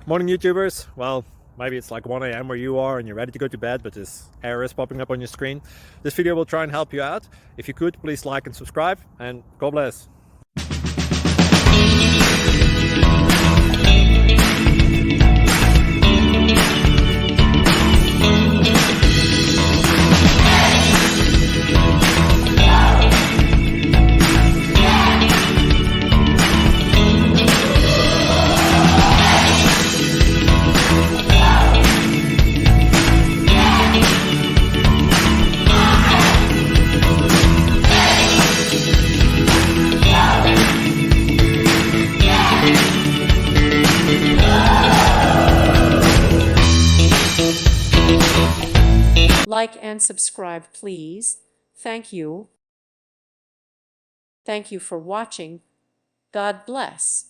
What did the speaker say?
Morning YouTubers. Well, maybe it's like 1 a.m. where you are and you're ready to go to bed, but this error is popping up on your screen. This video will try and help you out. If you could, please like and subscribe, and God bless. Like and subscribe, please. Thank you. Thank you for watching. God bless.